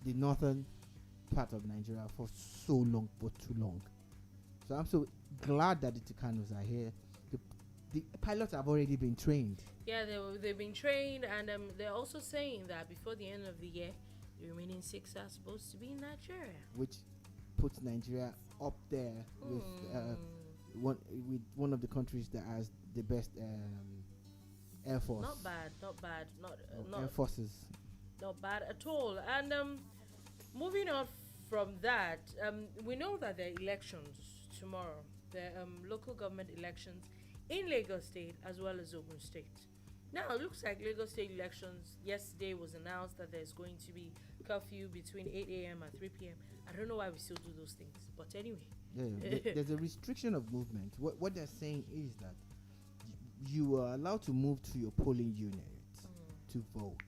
the northern part of Nigeria for so long, for too long. So I'm so glad that the Tucanos are here. The pilots have already been trained. Yeah, they've been trained, and they're also saying that before the end of the year, the remaining 6 are supposed to be in Nigeria, which puts Nigeria up there with one of the countries that has the best air force. Not bad, not air forces. Not bad at all. And moving on from that, we know that there are elections tomorrow. There are local government elections in Lagos State as well as Ogun State. Now, it looks like Lagos State elections, yesterday was announced that there's going to be curfew between 8 a.m. and 3 p.m. I don't know why we still do those things, but anyway. Yeah, there's a restriction of movement. What they're saying is that you are allowed to move to your polling unit to vote,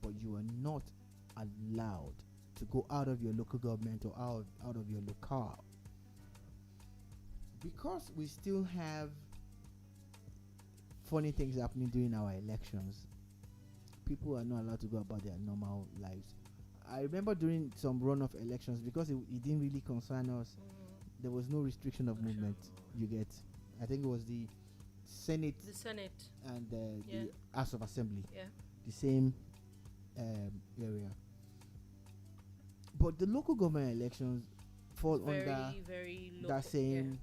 but you are not allowed to go out of your local government or out of your locale. Because we still have funny things happening during our elections, people are not allowed to go about their normal lives. I remember during some runoff elections, because it didn't really concern us, there was no restriction of movement. You get, I think it was the Senate and the House of Assembly, the same area. But the local government elections fall under very that same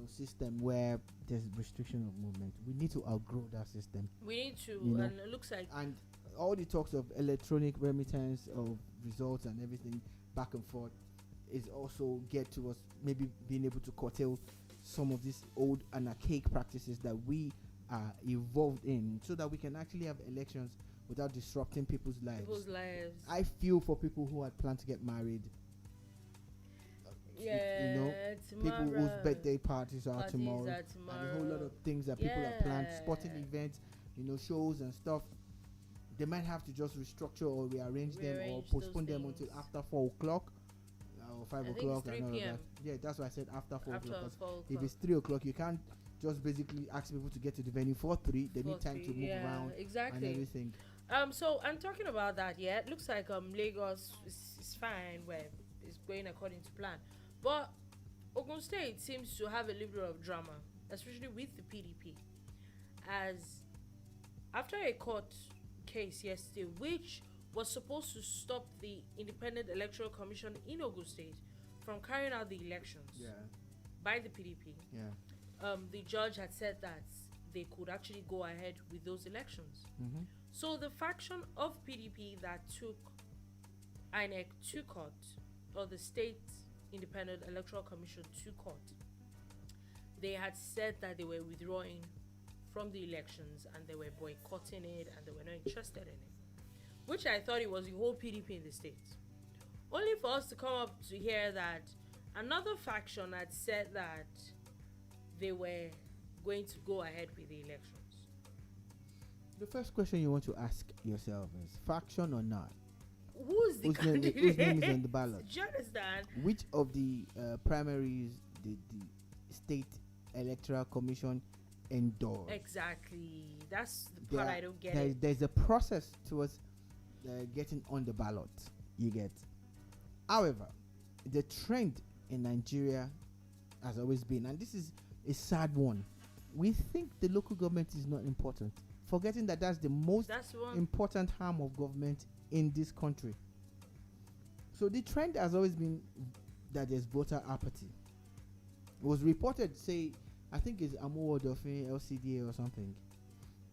system where there's restriction of movement. We need to outgrow that system. We need to, and it looks like, and all the talks of electronic remittance of results and everything back and forth is also get to us maybe being able to curtail some of these old and archaic practices that we are involved in, so that we can actually have elections without disrupting people's lives. I feel for people who had planned to get married. People whose birthday parties are tomorrow, and a whole lot of things that people have planned, sporting events, shows and stuff. They might have to just restructure or rearrange them or postpone them until after 4 o'clock or 5 o'clock. 3 p.m. Yeah, that's why I said after 4 o'clock. 4 If it's 3 o'clock, you can't just basically ask people to get to the venue for 3. They need time to move around and everything. So I'm talking about that. Yeah, it looks like Lagos is fine, where it's going according to plan. But Ogun State seems to have a little bit of drama, especially with the PDP, as after a court case yesterday, which was supposed to stop the Independent Electoral Commission in Ogun State from carrying out the elections by the PDP. The judge had said that they could actually go ahead with those elections. So the faction of PDP that took INEC to court, or the State Independent Electoral Commission to court, they had said that they were withdrawing from the elections and they were boycotting it and they were not interested in it, which I thought it was the whole PDP in the state. Only for us to come up to hear that another faction had said that they were going to go ahead with the elections. The first question you want to ask yourself is, faction or not? Who's the candidate? Whose name is on the ballot? Do you understand? Which of the primaries did the State Electoral Commission endorse? Exactly. That's the part I don't get. There's a process towards getting on the ballot. You get. However, the trend in Nigeria has always been, and this is a sad one, we think the local government is not important, forgetting that that's the most important arm of government in this country. So the trend has always been that there's voter apathy. It was reported, say, I think it's Amowo Dolphin LCDA or something,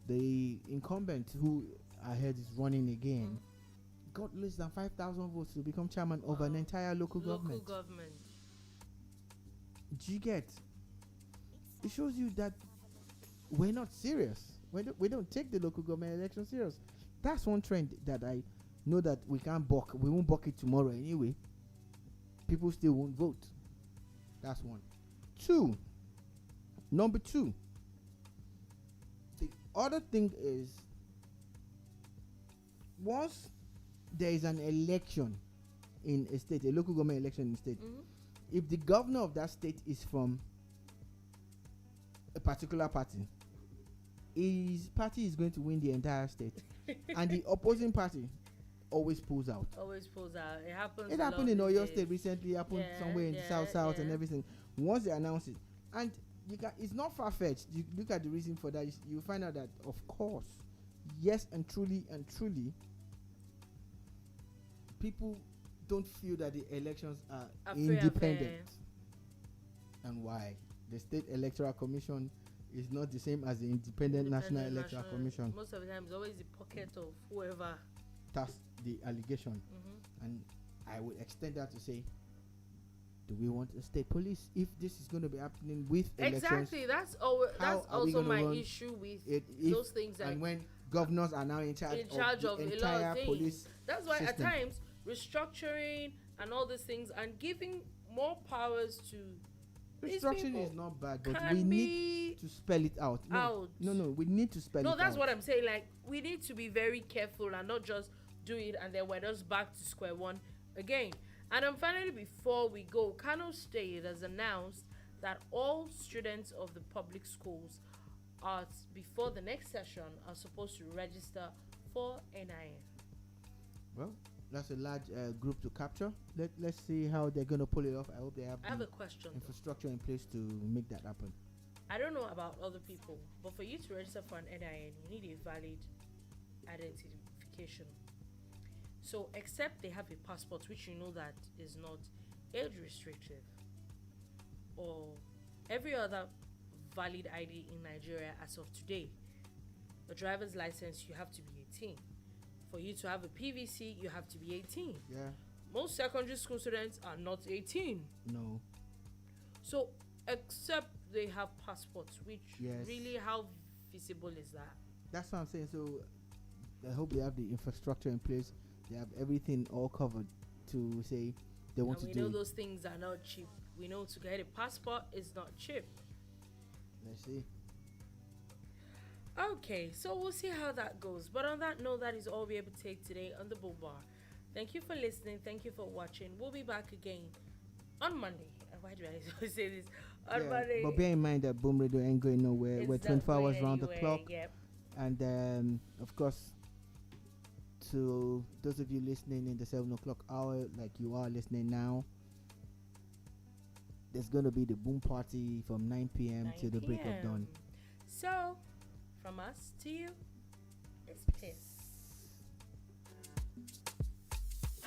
the incumbent who I heard is running again got less than 5,000 votes to become chairman of an entire local government. Do you get? It shows you that we're not serious. We don't take the local government election serious. That's one trend that I know that we can't buck. We won't buck it tomorrow anyway. People still won't vote. That's one. Number two. The other thing is, once there is an election in a state, a local government election in a state, if the governor of that state is from a particular party, his party is going to win the entire state. And the opposing party always pulls out. Always pulls out. It happens. It a happened lot in these Oyo days. State recently. Happened Yeah, somewhere in the yeah, south and yeah. everything. Once they announce it, and it's not far fetched. You look at the reason for that. You find out that of course, yes, and truly, people don't feel that the elections are Free and independent. fair. And why? The State Electoral Commission is not the same as the Independent National Electoral Commission. Most of the time, it's always the pocket of whoever. That's the allegation. Mm-hmm. And I would extend that to say, do we want a state police if this is going to be happening with elections? Exactly. That's How are we also gonna my run issue with if those things. and when governors are now in charge of the a lot entire of things. police That's why system. at times restructuring and all these things and giving more powers to these Restructuring people is not bad, but can we be need to spell it out. No, we need to spell it out. No, that's what I'm saying. Like, we need to be very careful and not just do it and then we're just back to square one again. And finally, before we go, Kano State has announced that all students of the public schools before the next session are supposed to register for NIN. Well, that's a large group to capture. Let's see how they're going to pull it off. I hope they have I have a question. Infrastructure in place to make that happen. I don't know about other people, but for you to register for an NIN, you need a valid identification. So, except they have a passport, which you know that is not age restrictive, or every other valid ID in Nigeria as of today, a driver's license, you have to be 18. For you to have a PVC, you have to be 18. Yeah. Most secondary school students are not 18. No. So, except they have passports, which Yes. really, how feasible is that? That's what I'm saying. So I hope they have the infrastructure in place. They have everything all covered to say they want And to we do know it. those things are not cheap. We know to get a passport is not cheap. Let's see. Okay, so we'll see how that goes. But on that note, that is all we're able to take today on the Boom Bar. Thank you for listening. Thank you for watching. We'll be back again on Monday. Why do I always say this? On Monday. But bear in mind that Boom Radio ain't going nowhere. We're 24 hours round the clock. Yep. And of course, to those of you listening in the 7 o'clock hour, like you are listening now, there's going to be the Boom Party from 9 p.m. to the break of dawn. So, from us to you, it's peace.